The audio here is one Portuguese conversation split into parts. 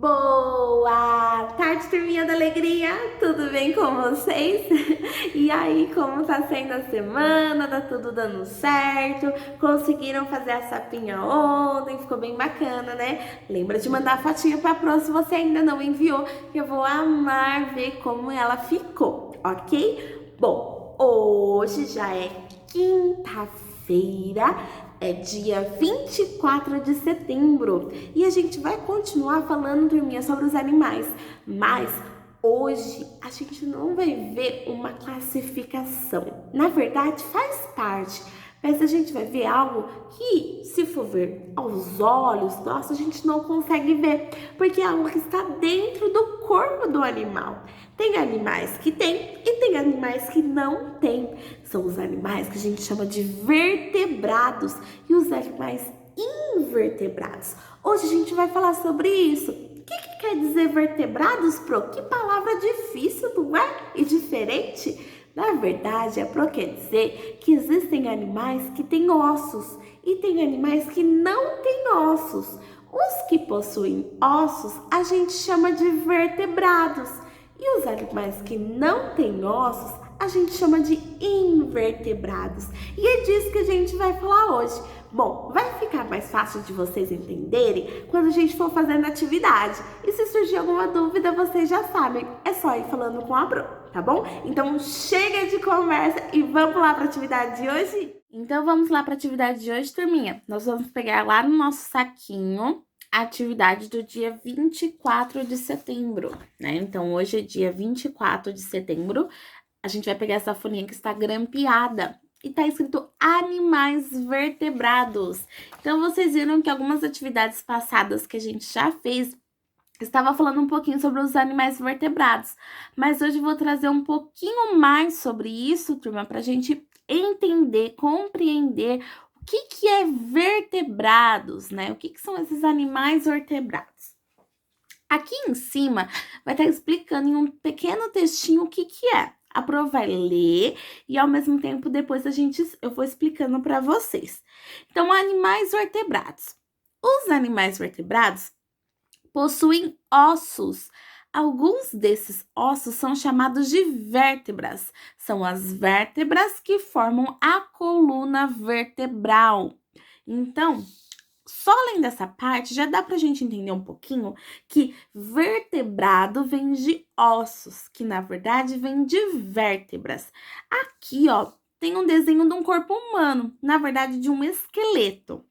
Boa tarde, turminha da alegria! Tudo bem com vocês? E aí, como tá sendo a semana? Tá tudo dando certo? Conseguiram fazer a sapinha ontem? Ficou bem bacana, né? Lembra de mandar a fotinha pra Pro se você ainda não enviou, que eu vou amar ver como ela ficou, ok? Bom, hoje já é quinta-feira, é dia 24 de setembro e a gente vai continuar falando, turminha, sobre os animais, mas hoje a gente não vai ver uma classificação. Na verdade, faz parte, mas a gente vai ver algo que, se for ver aos olhos, nossa, a gente não consegue ver, porque é algo que está dentro do corpo do animal. Tem animais que tem e tem animais que não tem. São os animais que a gente chama de vertebrados e os animais invertebrados. Hoje a gente vai falar sobre isso. O que quer dizer vertebrados, Pro? Que palavra difícil, não é? E diferente? Na verdade, a Pro quer dizer que existem animais que têm ossos e tem animais que não têm ossos. Os que possuem ossos a gente chama de vertebrados e os animais que não têm ossos a gente chama de invertebrados. E é disso que a gente vai falar hoje. Bom, vai ficar mais fácil de vocês entenderem quando a gente for fazendo atividade. E se surgir alguma dúvida, vocês já sabem, é só ir falando com a Pro, tá bom? Então chega de conversa e vamos lá para a atividade de hoje? Então vamos lá para a atividade de hoje, turminha. Nós vamos pegar lá no nosso saquinho a atividade do dia 24 de setembro, né? Então hoje é dia 24 de setembro. A gente vai pegar essa folhinha que está grampeada e tá escrito animais vertebrados. Então, vocês viram que algumas atividades passadas que a gente já fez estava falando um pouquinho sobre os animais vertebrados. Mas hoje eu vou trazer um pouquinho mais sobre isso, turma, para a gente entender, compreender o que é vertebrados, né? O que são esses animais vertebrados. Aqui em cima vai estar explicando em um pequeno textinho o que é. A Pro vai ler e ao mesmo tempo depois eu vou explicando para vocês. Então, animais vertebrados. Os animais vertebrados possuem ossos. Alguns desses ossos são chamados de vértebras. São as vértebras que formam a coluna vertebral. Então, só além dessa parte, já dá pra gente entender um pouquinho que vertebrado vem de ossos, que na verdade vem de vértebras. Aqui, ó, tem um desenho de um corpo humano, na verdade de um esqueleto,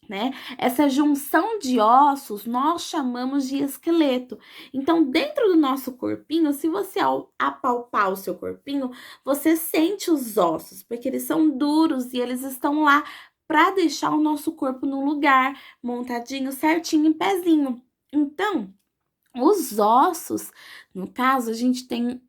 né? Essa junção de ossos nós chamamos de esqueleto. Então, dentro do nosso corpinho, se você apalpar o seu corpinho, você sente os ossos, porque eles são duros e eles estão lá para deixar o nosso corpo no lugar, montadinho, certinho, em pezinho. Então, os ossos, no caso, a gente tem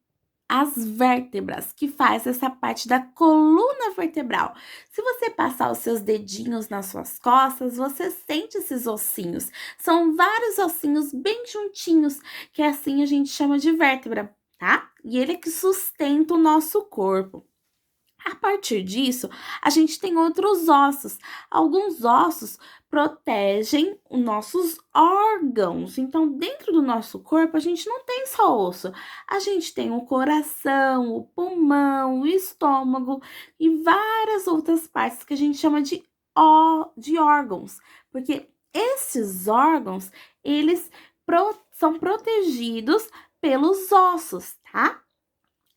as vértebras, que faz essa parte da coluna vertebral. Se você passar os seus dedinhos nas suas costas, você sente esses ossinhos. São vários ossinhos bem juntinhos, que assim a gente chama de vértebra, tá? E ele é que sustenta o nosso corpo. A partir disso, a gente tem outros ossos. Alguns ossos protegem os nossos órgãos. Então, dentro do nosso corpo, a gente não tem só osso. A gente tem o coração, o pulmão, o estômago e várias outras partes que a gente chama de órgãos. Porque esses órgãos, eles são protegidos pelos ossos, tá?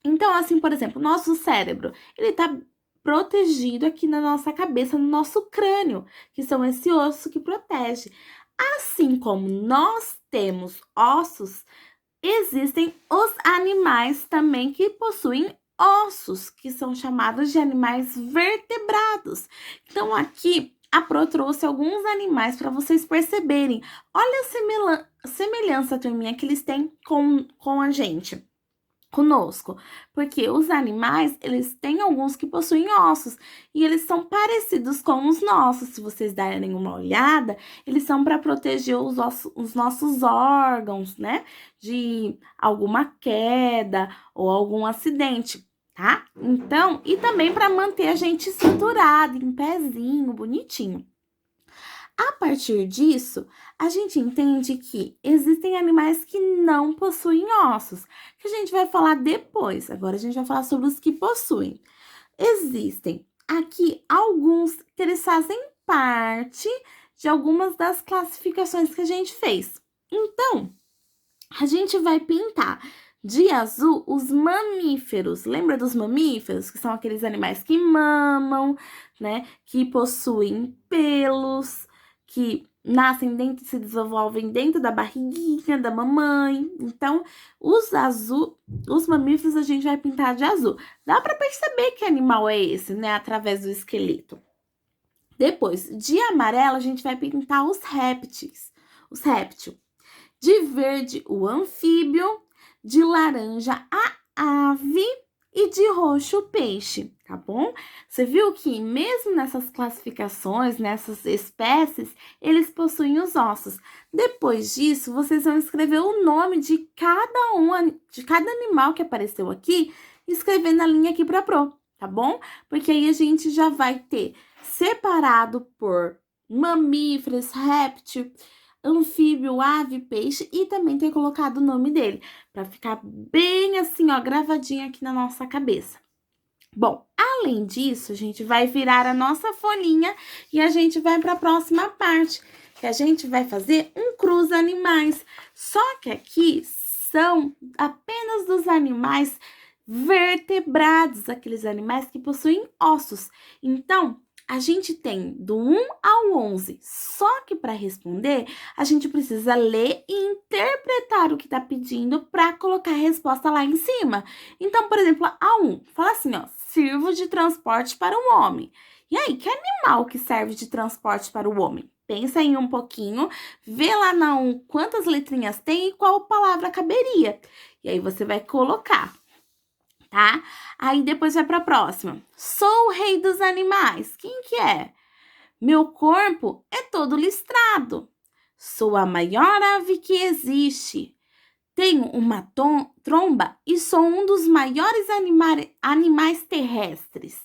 Então, assim, por exemplo, o nosso cérebro, ele tá protegido aqui na nossa cabeça, no nosso crânio, que são esse osso que protege. Assim como nós temos ossos, existem os animais também que possuem ossos, que são chamados de animais vertebrados. Então, aqui a Pro trouxe alguns animais para vocês perceberem. Olha a semelhança, turminha, que eles têm com a gente. Conosco, porque os animais, eles têm alguns que possuem ossos e eles são parecidos com os nossos. Se vocês darem uma olhada, eles são para proteger os nossos órgãos, né, de alguma queda ou algum acidente, tá? Então, e também para manter a gente estruturado, em pezinho, bonitinho. A partir disso, a gente entende que existem animais que não possuem ossos, que a gente vai falar depois. Agora a gente vai falar sobre os que possuem. Existem aqui alguns que eles fazem parte de algumas das classificações que a gente fez. Então, a gente vai pintar de azul os mamíferos. Lembra dos mamíferos? Que são aqueles animais que mamam, né? Que possuem pelos, que nascem dentro e se desenvolvem dentro da barriguinha da mamãe. Então, os mamíferos a gente vai pintar de azul. Dá para perceber que animal é esse, né? Através do esqueleto. Depois, de amarelo, a gente vai pintar os répteis. Os répteis. De verde, o anfíbio. De laranja, a ave. E de roxo, o peixe, tá bom? Você viu que mesmo nessas classificações, nessas espécies, eles possuem os ossos. Depois disso, vocês vão escrever o nome de cada animal que apareceu aqui, escrever na linha aqui para pro, tá bom? Porque aí a gente já vai ter separado por mamíferos, réptil, anfíbio, ave, peixe e também ter colocado o nome dele, para ficar bem assim, ó, gravadinho aqui na nossa cabeça. Bom, além disso, a gente vai virar a nossa folhinha e a gente vai para a próxima parte, que a gente vai fazer um cruza animais. Só que aqui são apenas dos animais vertebrados, aqueles animais que possuem ossos. Então, a gente tem do 1 ao 11, só que para responder, a gente precisa ler e interpretar o que está pedindo para colocar a resposta lá em cima. Então, por exemplo, a 1, fala assim, ó, sirvo de transporte para o homem. E aí, que animal que serve de transporte para o homem? Pensa aí um pouquinho, vê lá na 1 quantas letrinhas tem e qual palavra caberia. E aí, você vai colocar. Tá? Aí depois vai para a próxima. Sou o rei dos animais. Quem que é? Meu corpo é todo listrado. Sou a maior ave que existe. Tenho uma tromba e sou um dos maiores animais terrestres.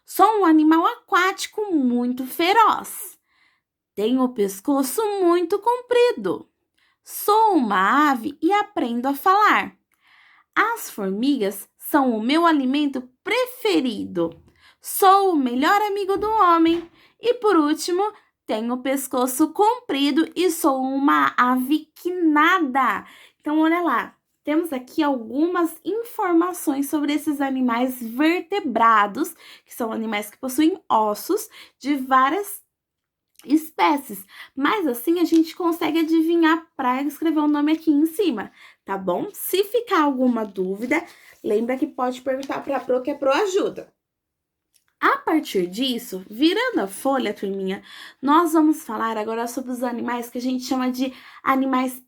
Sou um animal aquático muito feroz. Tenho o pescoço muito comprido. Sou uma ave e aprendo a falar. As formigas são o meu alimento preferido. Sou o melhor amigo do homem. E por último, tenho o pescoço comprido e sou uma ave que nada. Então, olha lá. Temos aqui algumas informações sobre esses animais vertebrados, que são animais que possuem ossos de várias espécies, mas assim a gente consegue adivinhar para escrever o nome aqui em cima, tá bom? Se ficar alguma dúvida, lembra que pode perguntar para a Pro, que a Pro ajuda. A partir disso, virando a folha, turminha, nós vamos falar agora sobre os animais que a gente chama de animais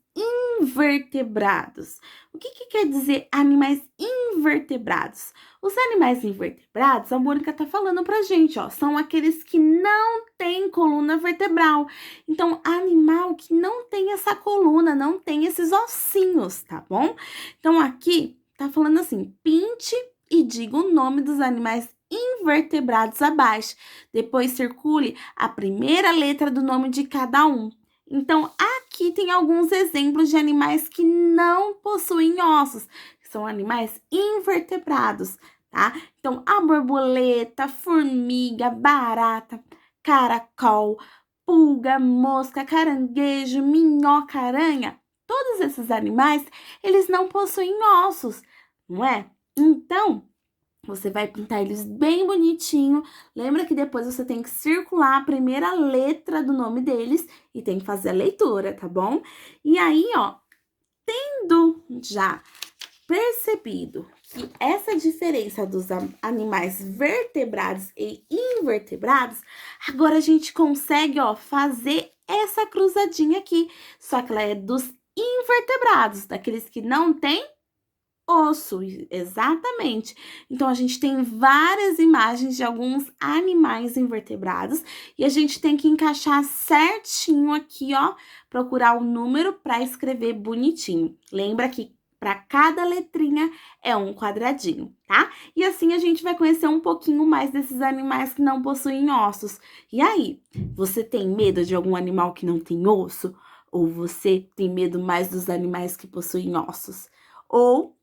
invertebrados. O que quer dizer animais invertebrados? Os animais invertebrados, a Mônica tá falando pra gente, ó, são aqueles que não têm coluna vertebral. Então, animal que não tem essa coluna, não tem esses ossinhos, tá bom? Então, aqui tá falando assim, pinte e diga o nome dos animais invertebrados abaixo. Depois circule a primeira letra do nome de cada um. Então, aqui tem alguns exemplos de animais que não possuem ossos, que são animais invertebrados, tá? Então, a borboleta, formiga, barata, caracol, pulga, mosca, caranguejo, minhoca, aranha, todos esses animais, eles não possuem ossos, não é? Então, você vai pintar eles bem bonitinho. Lembra que depois você tem que circular a primeira letra do nome deles e tem que fazer a leitura, tá bom? E aí, ó, tendo já percebido que essa diferença dos animais vertebrados e invertebrados, agora a gente consegue, ó, fazer essa cruzadinha aqui. Só que ela é dos invertebrados, daqueles que não têm osso, exatamente. Então, a gente tem várias imagens de alguns animais invertebrados e a gente tem que encaixar certinho aqui, ó, procurar o número para escrever bonitinho. Lembra que Para cada letrinha é um quadradinho, tá? E assim a gente vai conhecer um pouquinho mais desses animais que não possuem ossos. E aí, você tem medo de algum animal que não tem osso? Ou você tem medo mais dos animais que possuem ossos? Ou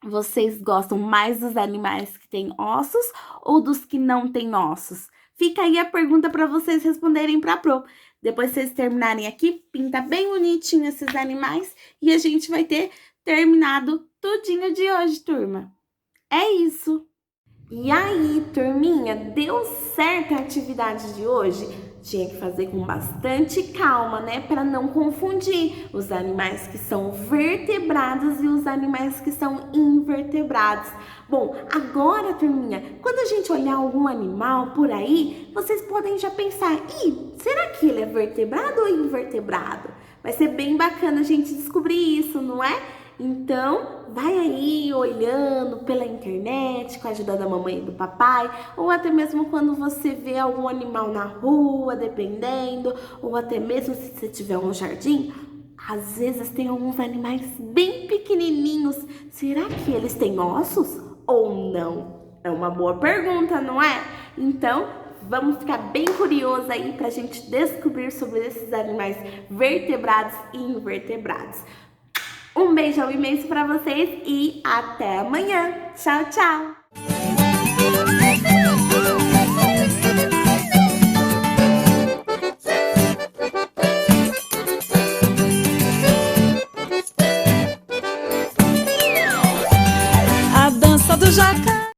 vocês gostam mais dos animais que têm ossos ou dos que não têm ossos? Fica aí a pergunta para vocês responderem para a Pro. Depois vocês terminarem aqui, pinta bem bonitinho esses animais e a gente vai ter terminado tudinho de hoje, turma. É isso! E aí, turminha, deu certo a atividade de hoje? Tinha que fazer com bastante calma, né? Para não confundir os animais que são vertebrados e os animais que são invertebrados. Bom, agora, turminha, quando a gente olhar algum animal por aí, vocês podem já pensar: será que ele é vertebrado ou invertebrado? Vai ser bem bacana a gente descobrir isso, não é? Então, vai aí olhando pela internet com a ajuda da mamãe e do papai, ou até mesmo quando você vê algum animal na rua, dependendo, ou até mesmo se você tiver um jardim, às vezes tem alguns animais bem pequenininhos. Será que eles têm ossos ou não? É uma boa pergunta, não é? Então, vamos ficar bem curiosos aí para a gente descobrir sobre esses animais vertebrados e invertebrados. Um beijão imenso para vocês e até amanhã. Tchau, tchau!